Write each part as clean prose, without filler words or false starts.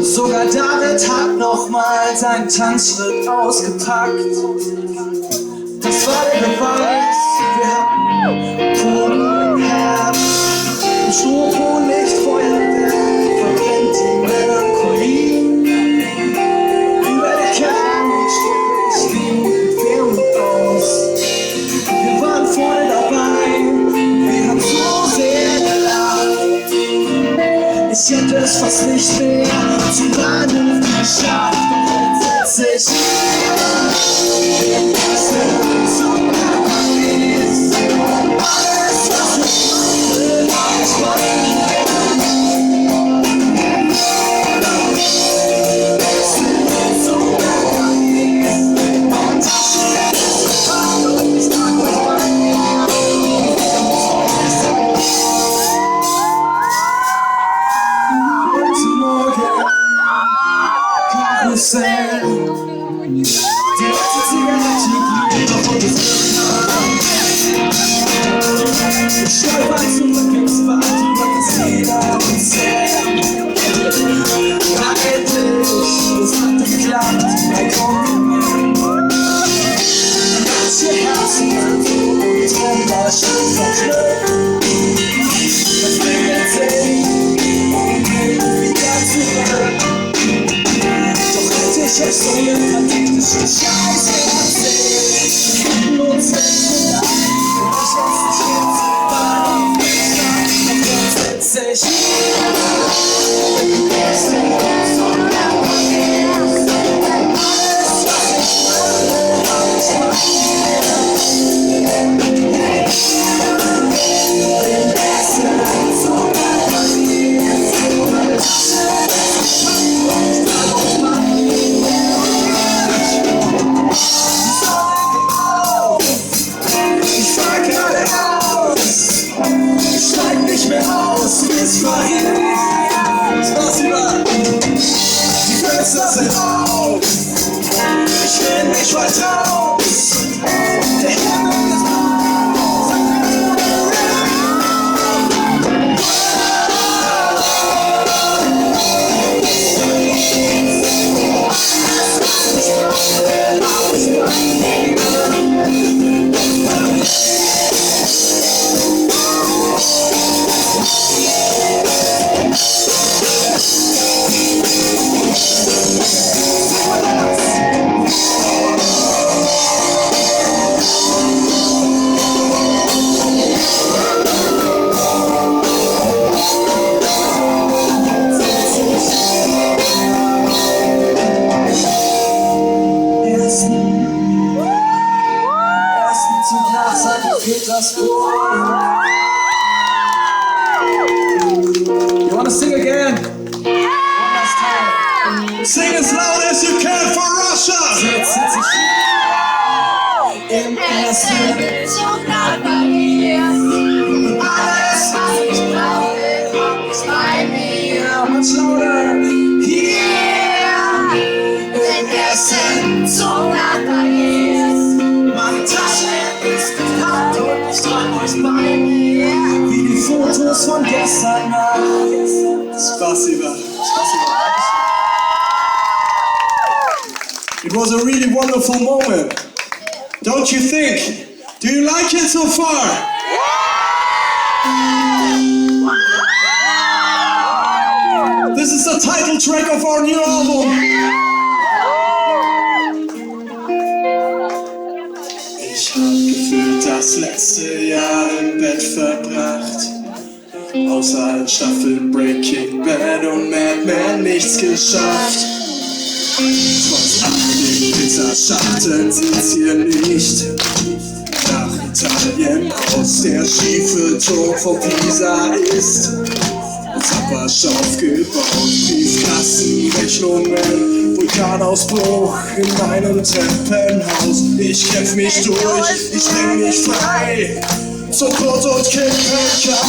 Sogar David hat nochmal seinen Tanzschritt ausgepackt. Das war der Beweis, wir hatten Pudel im Herz. Im Schoko-Licht Feuerwerk verbrennt die Melancholie. Über der Keramik steht die Film aus. Wir waren voll dabei, wir haben so sehr gelacht. Ich hätte es fast nicht mehr zum Bahnhof geschafft. Doch jetzt setz ich Zug nach Paris. Alles, was ich wollte, ich wollte. Zug nach Paris. Und Taschen ist gefahren und ich trag euch bei mir. Heute Morgen Karussell. Die letzte Zigarette glüht noch und es ich stolper zurück ins Bad, über das Lederzell. Na endlich, es hat geklappt, ein Kompliment. Manche Herzen und Ränder schön verknüpft. Das klingelt sich wieder zurück. Doch hätte ich euch so einen verdientischen Scheiß erzählt. Nur 10 Minuten lang, und ich lass dich jetzt bei mir. Doch jetzt setz ich alles, was ich wollte, ich mach den besten Zug nach Paris. Meine Tasche ist gepackt, ich trag euch ich fahr geradeaus, ich steig nicht mehr aus bis Paris. Was über die Fenster sind auf, ich will nicht weit raus. Der Himmel ist blau, sag mir Ersten Zug nach St. Petersburg. You wanna sing again? One last time. Sing as loud as you can for Russia! Jetzt sitz ich im Erster Zug nach Paris. Alles, Was ich brauche, ist bei mir. much louder. Hier im ersten Zug nach Paris. Meine Tasche ist gepackt und ich trag euch bei mir. Wie die Fotos von gestern Nacht. Spasiba. It was a really wonderful moment. Don't you think? Do you like it so far? This is the title track of our new album. Ich hab gefühlt das letzte Jahr im Bett verbracht. Außer allen Staffeln Breaking Bad und Mad Men nichts geschafft. Trotz all den Pizzaschachteln sieht's hier nicht nach Italien aus. Der schiefe Turm von Pisa ist Zappasch aufgebaut. Briefkassenrechnungen, Vulkanausbruch in meinem Treppenhaus. Ich kämpf mich durch, ich bring mich frei. Zum Tod und Kippenkampf.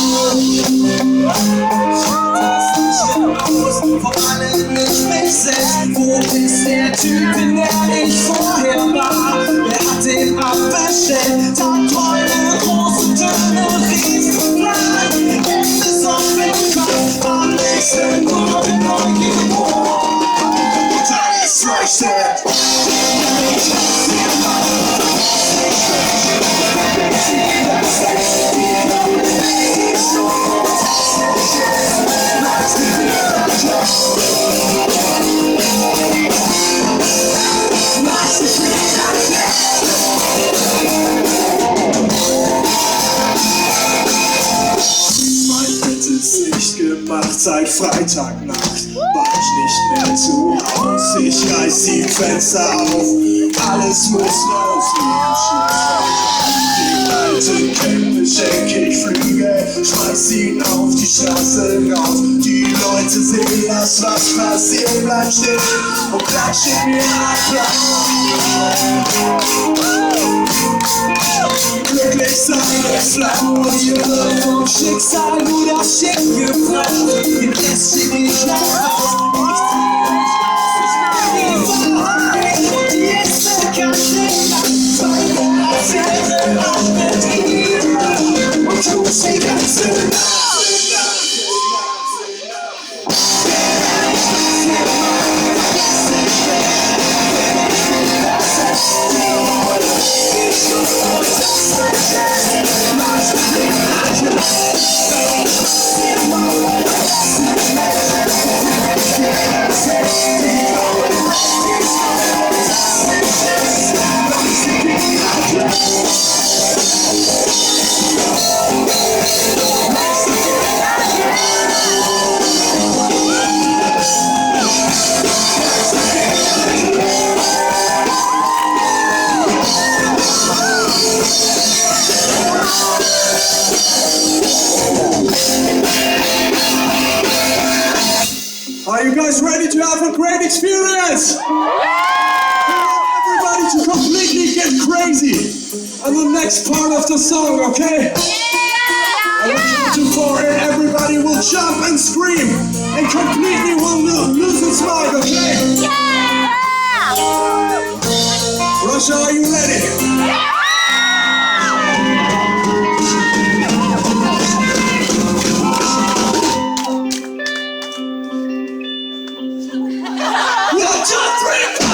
Vor allem nicht mich selbst. Wo ist der Typ, in der ich vorher war? Wer hat den abbestellt? Hat teure große Töne, Riesenplan. Es ist auf dem Kopf, am nächsten Morgen neu geboren. Freitagnacht war ich nicht mehr zu Haus. Ich reiß die Fenster auf, alles muss raus. Die alten Kämme schenke ich Flügel, schmeiß ihn auf die Straße raus. Die Leute sehen das, was passiert, bleib still und klatschen mir Applaus. Glücklich sein ist flau und irre vom Schicksal, du das Schick gebracht. Den lässt sie nicht nach Haus. Ich zieh die Wahrheit, die ist bekannt. Zwei Monate auch mit ihr und tust die ganze Nacht. Are you guys ready to have a great experience? Everybody to completely get crazy on the next part of the song, okay? I want you to pour in, everybody will jump and scream and completely will lose its mind, okay? Russia, are you ready? One, two, three.